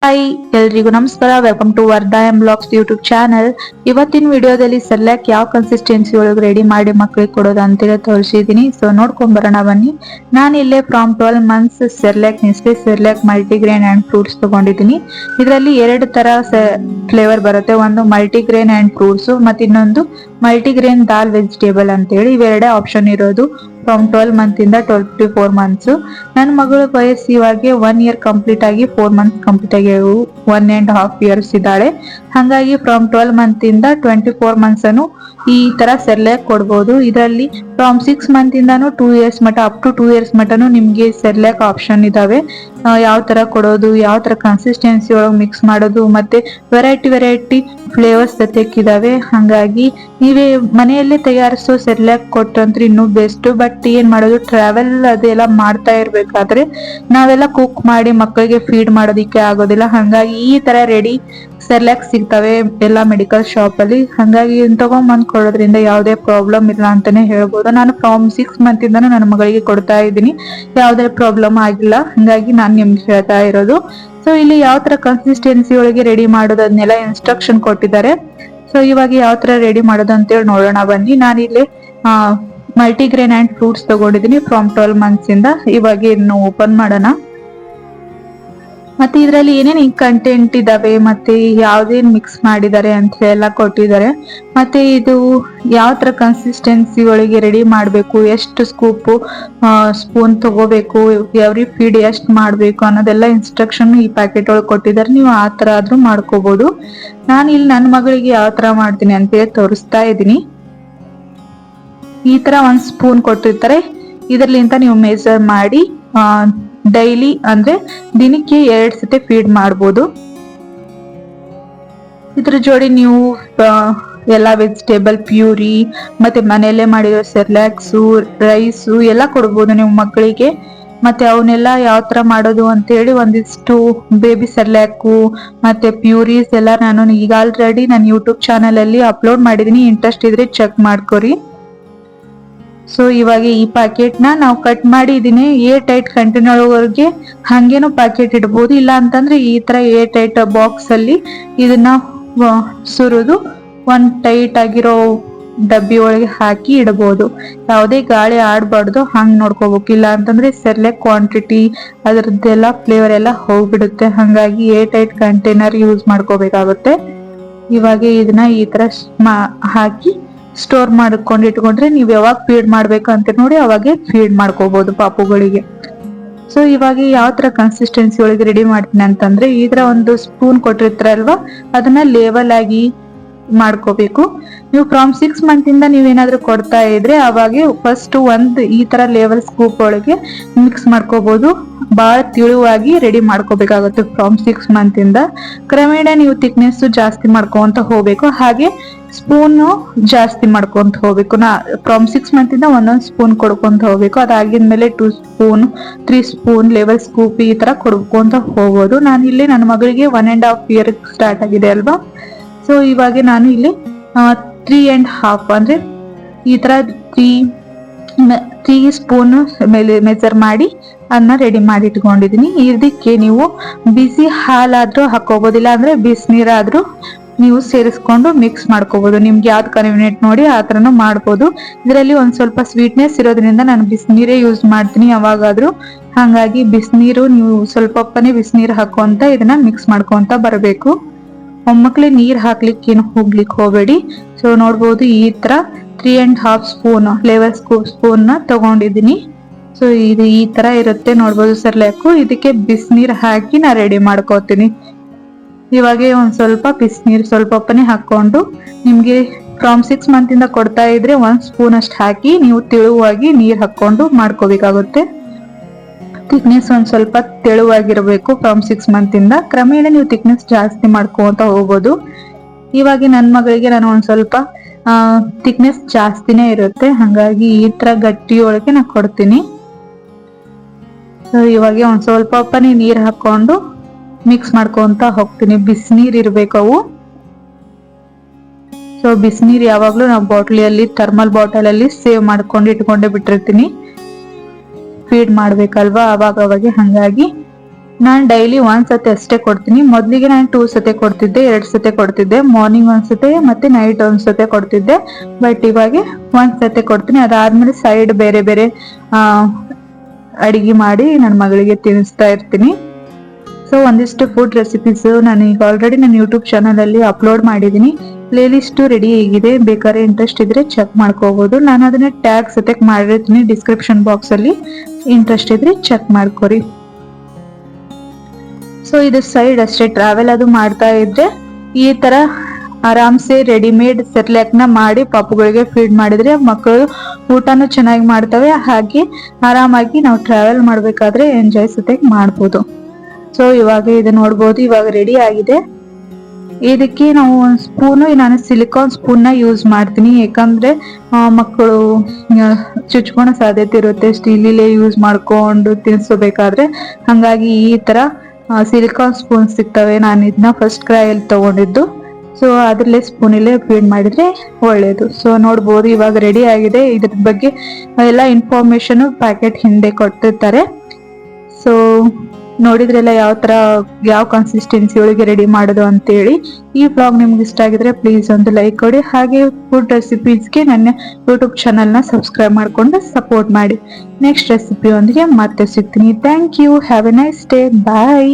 Hi ಎಲ್ರಿಗೂ ನಮಸ್ಕಾರ. Welcome to Vardha M blogs YouTube channel. ಇವತ್ತಿನ ವಿಡಿಯೋದಲ್ಲಿ ಸೆರ್ಲ್ಯಾಕ್ ಯಾವ ಕನ್ಸಿಸ್ಟೆನ್ಸಿ ಒಳಗೆ ರೆಡಿ ಮಾಡಿ ಮಕ್ಕಳಿಗೆ ಕೊಡೋದು ಅಂತೇಳಿ ತೋರಿಸಿದೀನಿ. ಸೊ ನೋಡ್ಕೊಂಡ್ ಬರೋಣ ಬನ್ನಿ. ನಾನು ಇಲ್ಲೇ from 12 months Cerelac Nestle Cerelac multigrain and fruits ತಗೊಂಡಿದ್ದೀನಿ. ಇದರಲ್ಲಿ ಎರಡು ತರ ಫ್ಲೇವರ್ ಬರುತ್ತೆ. ಒಂದು ಮಲ್ಟಿಗ್ರೇನ್ ಅಂಡ್ ಫ್ರೂಟ್ಸ್ ಮತ್ತೆ ಇನ್ನೊಂದು ಮಲ್ಟಿಗ್ರೇನ್ ದಾಲ್ ವೆಜಿಟೇಬಲ್ ಅಂತೇಳಿ ಇವೆರಡೇ ಆಪ್ಷನ್ ಇರೋದು. ಫ್ರಮ್ 12 ಮಂತ್ ಇಂದ 24 ಮಂತ್ಸ್. ನನ್ನ ಮಗಳ ವಯಸ್ಸು ಇವಾಗ 1 ಇಯರ್ ಕಂಪ್ಲೀಟ್ ಆಗಿ 4 ಮಂತ್ಸ್ ಕಂಪ್ಲೀಟ್ ಆಗಿ 1.5 ಇಯರ್ಸ್ ಇದ್ದಾಳೆ. ಹಾಗಾಗಿ ಫ್ರಮ್ 12 ಮಂತ್ ಇಂದ 24 ಮಂತ್ಸ್ ಅನ್ನು ಈ ತರ ಸೆರ್ಲ್ಯಾಕ್ ಕೊಡ್ಬೋದು. ಇದರಲ್ಲಿ ಫ್ರಮ್ 6 ಮಂತ್ ಇಂದಾನು 2 ಇಯರ್ಸ್ ಮಟ ಅಪ್ ಟು 2 ಇಯರ್ಸ್ ಮಟನು ನಿಮ್ಗೆ ಸೆರ್ಲ್ಯಾಕ್ ಆಪ್ಷನ್ ಇದಾವೆ. ಯಾವ ತರ ಕೊಡೋದು, ಯಾವ ತರ ಕನ್ಸಿಸ್ಟೆನ್ಸಿ ಒಳಗೆ ಮಿಕ್ಸ್ ಮಾಡೋದು, ಮತ್ತೆ ವೆರೈಟಿ ಫ್ಲೇವರ್ಸ್ ಜೊತೆಗಿದಾವೆ. ಹಾಗಾಗಿ ನೀವೇ ಮನೆಯಲ್ಲೇ ತಯಾರಿಸೋ ಸೆರ್ಲ್ಯಾಕ್ ಕೊಟ್ಟಂದ್ರೆ ಇನ್ನೂ ಬೆಸ್ಟ್. ಬಟ್ ಏನ್ ಮಾಡೋದು, ಟ್ರಾವೆಲ್ ಅದೆಲ್ಲ ಮಾಡ್ತಾ ಇರ್ಬೇಕಾದ್ರೆ ನಾವೆಲ್ಲ ಕುಕ್ ಮಾಡಿ ಮಕ್ಕಳಿಗೆ ಫೀಡ್ ಮಾಡೋದಿಕ್ಕೆ ಆಗೋದಿಲ್ಲ. ಹಾಗಾಗಿ ಈ ತರ ರೆಡಿ ಸೆರ್ಲ್ಯಾಕ್ ಸಿಗ್ತವೆ ಎಲ್ಲ ಮೆಡಿಕಲ್ ಶಾಪ್ ಅಲ್ಲಿ. ಹಾಗಾಗಿ ತಗೊಂಡ್ಬಂದ್ ಕೊಡೋದ್ರಿಂದ ಯಾವುದೇ ಪ್ರಾಬ್ಲಮ್ ಇಲ್ಲ ಅಂತಾನೆ ಹೇಳ್ಬೋದು. ನಾನು ಫ್ರಮ್ 6 ಮಂತ್ ಇಂದಾನು ನನ್ನ ಮಗಳಿಗೆ ಕೊಡ್ತಾ ಇದ್ದೀನಿ, ಯಾವುದೇ ಪ್ರಾಬ್ಲಮ್ ಆಗಿಲ್ಲ. ಹಾಗಾಗಿ ನಾನು ನಿಮ್ಗೆ ಹೇಳ್ತಾ ಇರೋದು. ಸೊ ಇಲ್ಲಿ ಯಾವ ತರ ಕನ್ಸಿಸ್ಟೆನ್ಸಿ ಒಳಗೆ ರೆಡಿ ಮಾಡೋದು ಅದನ್ನೆಲ್ಲ ಇನ್ಸ್ಟ್ರಕ್ಷನ್ ಕೊಟ್ಟಿದ್ದಾರೆ. ಸೊ ಇವಾಗ ಯಾವ ತರ ರೆಡಿ ಮಾಡೋದು ಅಂತೇಳಿ ನೋಡೋಣ ಬನ್ನಿ. ನಾನಿಲ್ಲಿ ಮಲ್ಟಿಗ್ರೇನ್ ಅಂಡ್ ಫ್ರೂಟ್ಸ್ ತಗೊಂಡಿದ್ದೀನಿ ಫ್ರಮ್ 12 ಮಂತ್ಸ್ ಇಂದ. ಇವಾಗ ಇನ್ನು ಓಪನ್ ಮಾಡೋಣ. ಮತ್ತೆ ಇದರಲ್ಲಿ ಏನೇನು ಕಂಟೆಂಟ್ ಇದಾವೆ ಮತ್ತೆ ಯಾವ್ದೇನ್ ಮಿಕ್ಸ್ ಮಾಡಿದ್ದಾರೆ ಅಂತ ಎಲ್ಲ ಕೊಟ್ಟಿದ್ದಾರೆ. ಮತ್ತೆ ಇದು ಯಾವ ತರ ಕನ್ಸಿಸ್ಟೆನ್ಸಿ ಒಳಗೆ ರೆಡಿ ಮಾಡ್ಬೇಕು, ಎಷ್ಟು ಸ್ಪೂನ್ ತಗೋಬೇಕು, ಎವ್ರಿ ಫೀಡ್ ಎಷ್ಟ್ ಮಾಡ್ಬೇಕು ಅನ್ನೋದೆಲ್ಲ ಇನ್ಸ್ಟ್ರಕ್ಷನ್ ಈ ಪ್ಯಾಕೆಟ್ ಒಳಗೆ ಕೊಟ್ಟಿದ್ದಾರೆ. ನೀವು ಆ ತರ ಆದ್ರೂ ಮಾಡ್ಕೋಬಹುದು. ನಾನು ಇಲ್ಲಿ ನನ್ನ ಮಗಳಿಗೆ ಯಾವ ತರ ಮಾಡ್ತೀನಿ ಅಂತ ತೋರಿಸ್ತಾ ಇದ್ದೀನಿ. ಈ ತರ 1 ಸ್ಪೂನ್ ಕೊಟ್ಟಿರ್ತಾರೆ. ಇದರ್ಲಿಂತ ನೀವು ಮೆಜರ್ ಮಾಡಿ ಡೈಲಿ ಅಂದ್ರೆ ದಿನಕ್ಕೆ 2 ಸತಿ ಫೀಡ್ ಮಾಡ್ಬೋದು. ಇದ್ರ ಜೋಡಿ ನೀವು ಎಲ್ಲಾ ವೆಜಿಟೇಬಲ್ ಪ್ಯೂರಿ ಮತ್ತೆ ಮನೆಯಲ್ಲೇ ಮಾಡಿರೋ ಸೆರ್ಲ್ಯಾಕ್ಸು, ರೈಸು ಎಲ್ಲ ಕೊಡ್ಬೋದು ನೀವು ಮಕ್ಕಳಿಗೆ. ಮತ್ತೆ ಅವನ್ನೆಲ್ಲ ಯಾವ ತರ ಮಾಡೋದು ಅಂತ ಹೇಳಿ ಒಂದಿಷ್ಟು ಬೇಬಿ ಸೆರ್ಲ್ಯಾಕು ಮತ್ತೆ ಪ್ಯೂರೀಸ್ ಎಲ್ಲ ನಾನು ಈಗ ಆಲ್ರೆಡಿ ನನ್ನ ಯೂಟ್ಯೂಬ್ ಚಾನಲ್ ಅಲ್ಲಿ ಅಪ್ಲೋಡ್ ಮಾಡಿದೀನಿ. ಇಂಟ್ರೆಸ್ಟ್ ಇದ್ರೆ ಚೆಕ್ ಮಾಡ್ಕೊರಿ. ಸೊ ಇವಾಗ ಈ ಪ್ಯಾಕೆಟ್ ನಾವು ಕಟ್ ಮಾಡಿ ಇದೀನಿ ಏರ್ ಟೈಟ್ ಕಂಟೈನರ್ ಒಳಗೆ ಹಂಗೇನು ಪ್ಯಾಕೆಟ್ ಇಡ್ಬೋದು. ಇಲ್ಲ ಅಂತಂದ್ರೆ ಈ ತರ ಏರ್ ಟೈಟ್ ಬಾಕ್ಸ್ ಅಲ್ಲಿ ಇದನ್ನ ಸುರಿದು ಒಂದ್ ಟೈಟ್ ಆಗಿರೋ ಡಬ್ಬಿ ಒಳಗೆ ಹಾಕಿ ಇಡಬಹುದು. ಯಾವುದೇ ಗಾಳಿ ಆಡ್ಬಾರ್ದು, ಹಂಗ್ ನೋಡ್ಕೋಬೇಕು. ಇಲ್ಲ ಅಂತಂದ್ರೆ ಸೆರ್ಲ್ಯಾಕ್ ಕ್ವಾಂಟಿಟಿ ಅದರದ್ದೆಲ್ಲ ಫ್ಲೇವರ್ ಎಲ್ಲ ಹೋಗ್ಬಿಡುತ್ತೆ. ಹಂಗಾಗಿ ಏರ್ ಟೈಟ್ ಕಂಟೈನರ್ ಯೂಸ್ ಮಾಡ್ಕೋಬೇಕಾಗುತ್ತೆ. ಇವಾಗ ಇದನ್ನ ಈ ತರ ಹಾಕಿ ಸ್ಟೋರ್ ಮಾಡ್ಕೊಂಡು ಇಟ್ಕೊಂಡ್ರೆ ನೀವು ಯಾವಾಗ ಫೀಡ್ ಮಾಡ್ಬೇಕಂತ ನೋಡಿ ಅವಾಗೆ ಫೀಡ್ ಮಾಡ್ಕೋಬಹುದು ಪಾಪುಗಳಿಗೆ. ಸೊ ಇವಾಗ ಯಾವ ತರ ಕನ್ಸಿಸ್ಟೆನ್ಸಿ ಒಳಗೆ ರೆಡಿ ಮಾಡ್ತೀನಿ ಅಂತಂದ್ರೆ ಈ ತರ ಒಂದು ಸ್ಪೂನ್ ಕೊಟ್ಟಿರ್ತಾರಲ್ವಾ ಅದನ್ನ ಲೇವಲ್ ಆಗಿ ಮಾಡ್ಕೋಬೇಕು. ನೀವು ಫ್ರಮ್ 6 ಮಂತ್ ಇಂದ ನೀವೇನಾದ್ರೂ ಕೊಡ್ತಾ ಇದ್ರೆ ಅವಾಗ ಫಸ್ಟ್ ಈ ತರ ಲೇವಲ್ ಸ್ಕೂಪ್ ಒಳಗೆ ಮಿಕ್ಸ್ ಮಾಡ್ಕೋಬಹುದು. ಬಹಳ ತಿಳುವಾಗಿ ರೆಡಿ ಮಾಡ್ಕೋಬೇಕಾಗುತ್ತೆ ಫ್ರಮ್ 6 ಮಂತ್ ಇಂದ. ಕ್ರಮೇಣ ನೀವು ಥಿಕ್ನೆಸ್ ಜಾಸ್ತಿ ಮಾಡ್ಕೊಂತ ಹೋಗ್ಬೇಕು, ಹಾಗೆ ಸ್ಪೂನ್ ಜಾಸ್ತಿ ಮಾಡ್ಕೊಂತ ಹೋಗ್ಬೇಕು. ಫ್ರಮ್ 6 ಮಂತ್ ಇಂದ ಒಂದೊಂದು ಸ್ಪೂನ್ ಕೊಡ್ಕೊಂತ ಹೋಗ್ಬೇಕು. ಅದಾಗಿದ್ಮೇಲೆ 2 ಸ್ಪೂನ್ 3 ಸ್ಪೂನ್ ಲೆವೆಲ್ ಸ್ಕೂಪ್ ಈ ತರ ಕೊಡ್ಕೊಂತ ಹೋಗ್ಬೋದು. ನಾನು ಇಲ್ಲಿ ನನ್ನ ಮಗಳಿಗೆ 1.5 ಇಯರ್ ಸ್ಟಾರ್ಟ್ ಆಗಿದೆ ಅಲ್ವಾ. ಸೊ ಇವಾಗ ನಾನು ಇಲ್ಲಿ 3.5 ಅಂದ್ರೆ ಈ ತರ 3 ಸ್ಪೂನ್ ಮೇಲೆ ಮೆಜರ್ ಮಾಡಿ ಅದನ್ನ ರೆಡಿ ಮಾಡಿ ಇಟ್ಕೊಂಡಿದೀನಿ. ಇದಕ್ಕೆ ನೀವು ಬಿಸಿ ಹಾಲಾದ್ರೂ ಹಾಕೋಬೋದಿಲ್ಲ ಅಂದ್ರೆ ಬಿಸಿನೀರಾದ್ರೂ ನೀವು ಸೇರಿಸ್ಕೊಂಡು ಮಿಕ್ಸ್ ಮಾಡ್ಕೋಬಹುದು. ನಿಮ್ಗೆ ಯಾವ್ದು ಕನ್ವಿನಿಯಂಟ್ ನೋಡಿ ಆ ತರನು ಮಾಡ್ಬೋದು. ಇದರಲ್ಲಿ ಒಂದ್ ಸ್ವಲ್ಪ ಸ್ವೀಟ್ನೆಸ್ ಇರೋದ್ರಿಂದ ನಾನು ಬಿಸಿನೀರೇ ಯೂಸ್ ಮಾಡ್ತೀನಿ ಯಾವಾಗಾದ್ರೂ. ಹಾಗಾಗಿ ಬಿಸಿನೀರು ನೀವು ಸ್ವಲ್ಪನೇ ಬಿಸಿನೀರು ಹಾಕೊಂತ ಇದನ್ನ ಮಿಕ್ಸ್ ಮಾಡ್ಕೊಂತ ಬರಬೇಕು. ಒಮ್ಮಕ್ಲೆ ನೀರ್ ಹಾಕ್ಲಿಕ್ಕೆ ಏನು ಹೋಗ್ಲಿಕ್ಕೆ ಹೋಗ್ಬೇಡಿ. ಸೊ ನೋಡ್ಬೋದು ಈ ತರ 3.5 ಸ್ಪೂನ್ ಲೆವೆಲ್ ಸ್ಪೂನ್ ನ ತಗೊಂಡಿದ್ದೀನಿ. ಸೊ ಇದು ಈ ತರ ಇರುತ್ತೆ ನೋಡ್ಬೋದು ಸೆರ್ಲ್ಯಾಕು. ಇದಕ್ಕೆ ಬಿಸಿನೀರ್ ಹಾಕಿ ನಾ ರೆಡಿ ಮಾಡ್ಕೋತೀನಿ. ಇವಾಗ ಒಂದ್ ಸ್ವಲ್ಪ ಬಿಸಿನೀರು ಸ್ವಲ್ಪನೇ ಹಾಕೊಂಡು ನಿಮ್ಗೆ ಫ್ರಮ್ 6 ಮಂತ್ ಇಂದ ಕೊಡ್ತಾ ಇದ್ರೆ 1 ಸ್ಪೂನ್ ಅಷ್ಟು ಹಾಕಿ ನೀವು ತೆಳುವಾಗಿ ನೀರ್ ಹಾಕೊಂಡು ಮಾಡ್ಕೋಬೇಕಾಗುತ್ತೆ. ಥಿಕ್ನೆಸ್ ಒಂದ್ ಸ್ವಲ್ಪ ತೆಳುವಾಗಿರ್ಬೇಕು ಫ್ರಮ್ 6 ಮಂತ್ ಇಂದ. ಕ್ರಮೇಣ ನೀವು ಥಿಕ್ನೆಸ್ ಜಾಸ್ತಿ ಮಾಡ್ಕೊಂತ ಹೋಗ್ಬೋದು. ಇವಾಗ ನನ್ ಮಗಳಿಗೆ ನಾನು ಒಂದ್ ಸ್ವಲ್ಪ ಥಿಕ್ನೆಸ್ ಜಾಸ್ತಿನೇ ಇರುತ್ತೆ, ಹಾಗಾಗಿ ಈ ತರ ಗಟ್ಟಿ ಒಳಗೆ ನಾ ಕೊಡ್ತೀನಿ. ಸೊ ಇವಾಗ ಒಂದ್ ಸ್ವಲ್ಪನೇ ನೀರ್ ಹಾಕೊಂಡು ಮಿಕ್ಸ್ ಮಾಡ್ಕೊಂತ ಹೋಗ್ತೀನಿ. ಬಿಸಿನೀರ್ ಇರ್ಬೇಕು ಅವು. ಸೊ ಬಿಸಿನೀರ್ ಯಾವಾಗ್ಲೂ ನಾವು ಬಾಟ್ಲಿಯಲ್ಲಿ ಥರ್ಮಲ್ ಬಾಟಲ್ ಅಲ್ಲಿ ಸೇವ್ ಮಾಡ್ಕೊಂಡು ಇಟ್ಕೊಂಡೇ ಬಿಟ್ಟಿರ್ತೀನಿ ಫೀಡ್ ಮಾಡ್ಬೇಕಲ್ವಾ ಅವಾಗ. ಹಾಗಾಗಿ ನಾನು ಡೈಲಿ ಒಂದ್ಸತಿ ಅಷ್ಟೇ ಕೊಡ್ತೀನಿ. ಮೊದಲಿಗೆ ನಾನು 2 ಸತಿ ಕೊಡ್ತಿದ್ದೆ, 2 ಸತಿ ಕೊಡ್ತಿದ್ದೆ. ಮಾರ್ನಿಂಗ್ ಒಂದ್ಸತಿ ಮತ್ತೆ ನೈಟ್ ಒಂದ್ಸತಿ ಕೊಡ್ತಿದ್ದೆ. ಬಟ್ ಇವಾಗ ಒಂದ್ಸತಿ ಕೊಡ್ತೀನಿ. ಅದಾದ್ಮೇಲೆ ಸೈಡ್ ಬೇರೆ ಬೇರೆ ಅಡಿಗೆ ಮಾಡಿ ನನ್ನ ಮಗಳಿಗೆ ತಿನ್ನಿಸ್ತಾ ಇರ್ತೀನಿ. ಸೊ ಒಂದಿಷ್ಟು ಫುಡ್ ರೆಸಿಪೀಸ್ ನಾನು ಈಗ ಆಲ್ರೆಡಿ ನನ್ನ ಯೂಟ್ಯೂಬ್ ಚಾನಲ್ ಅಲ್ಲಿ ಅಪ್ಲೋಡ್ ಮಾಡಿದ್ದೀನಿ. ಪ್ಲೇ ಲಿಸ್ಟ್ ರೆಡಿ ಆಗಿದೆ, ಬೇಕಾದ್ರೆ ಇಂಟ್ರೆಸ್ಟ್ ಇದ್ರೆ ಚೆಕ್ ಮಾಡ್ಕೋಬಹುದು. ನಾನು ಅದನ್ನ ಟ್ಯಾಗ್ ಸತೆಕ್ ಮಾಡಿರ್ತೀನಿ ಡಿಸ್ಕ್ರಿಪ್ಷನ್ ಬಾಕ್ಸ್ ಅಲ್ಲಿ, ಇಂಟ್ರೆಸ್ಟ್ ಇದ್ರೆ ಚೆಕ್ ಮಾಡ್ಕೊರಿ. ಸೊ ಇದು ಸೈಡ್ ಅಷ್ಟೇ, ಟ್ರಾವೆಲ್ ಅದು ಮಾಡ್ತಾ ಇದ್ರೆ ಈ ತರ ಆರಾಮ್ಸೆ ರೆಡಿಮೇಡ್ ಸೆರ್ಲ್ಯಾಕ್ ನ ಮಾಡಿ ಪಾಪುಗಳಿಗೆ ಫೀಡ್ ಮಾಡಿದ್ರೆ ಮಕ್ಕಳು ಊಟನೂ ಚೆನ್ನಾಗಿ ಮಾಡ್ತವೆ, ಹಾಗೆ ಆರಾಮಾಗಿ ನಾವು ಟ್ರಾವೆಲ್ ಮಾಡ್ಬೇಕಾದ್ರೆ ಎಂಜಾಯ್ ಸತೆಕ್ ಮಾಡ್ಬೋದು. ಸೊ ಇವಾಗ ಇದು ನೋಡ್ಬೋದು, ಇವಾಗ ರೆಡಿ ಆಗಿದೆ. ಇದಕ್ಕೆ ನಾವು ಒಂದು ಸ್ಪೂನು, ನಾನು ಸಿಲಿಕಾನ್ ಸ್ಪೂನ್ ನ ಯೂಸ್ ಮಾಡ್ತೀನಿ. ಯಾಕಂದ್ರೆ ಮಕ್ಕಳು ಚುಚ್ಕೊಳೋ ಸಾಧ್ಯತೆ ಇರುತ್ತೆ ಸ್ಟೀಲಿಲೆ ಯೂಸ್ ಮಾಡ್ಕೊಂಡು ತಿನ್ಸಬೇಕಾದ್ರೆ. ಹಂಗಾಗಿ ಈ ತರ ಸಿಲಿಕಾನ್ ಸ್ಪೂನ್ ಸಿಗ್ತವೆ. ನಾನು ಇದನ್ನ ಫಸ್ಟ್ ಕ್ರೈಯಲ್ಲಿ ತಗೊಂಡಿದ್ದು. ಸೊ ಅದ್ರಲ್ಲೇ ಸ್ಪೂನಲ್ಲೇ ಫೀಡ್ ಮಾಡಿದ್ರೆ ಒಳ್ಳೇದು. ಸೊ ನೋಡ್ಬೋದು ಇವಾಗ ರೆಡಿ ಆಗಿದೆ. ಇದ್ರ ಬಗ್ಗೆ ಎಲ್ಲ ಇನ್ಫಾರ್ಮೇಶನ್ ಪ್ಯಾಕೆಟ್ ಹಿಂದೆ ಕೊಟ್ಟಿರ್ತಾರೆ. ಸೊ ನೋಡಿದ್ರೆಲ್ಲ ಯಾವ ಕನ್ಸಿಸ್ಟೆನ್ಸಿ ಒಳಗೆ ರೆಡಿ ಮಾಡೋದು ಅಂತೇಳಿ. ಈ ವ್ಲಾಗ್ ನಿಮ್ಗೆ ಇಷ್ಟ ಆಗಿದ್ರೆ ಪ್ಲೀಸ್ ಒಂದು ಲೈಕ್ ಕೊಡಿ. ಹಾಗೆ ಫುಡ್ ರೆಸಿಪೀಸ್ಗೆ ನನ್ನ ಯೂಟ್ಯೂಬ್ ಚಾನಲ್ನ ಸಬ್ಸ್ಕ್ರೈಬ್ ಮಾಡ್ಕೊಂಡು ಸಪೋರ್ಟ್ ಮಾಡಿ. ನೆಕ್ಸ್ಟ್ ರೆಸಿಪಿ ಒಂದಿಗೆ ಮತ್ತೆ ಸಿಗ್ತೀನಿ. Thank you. Have a nice day. Bye.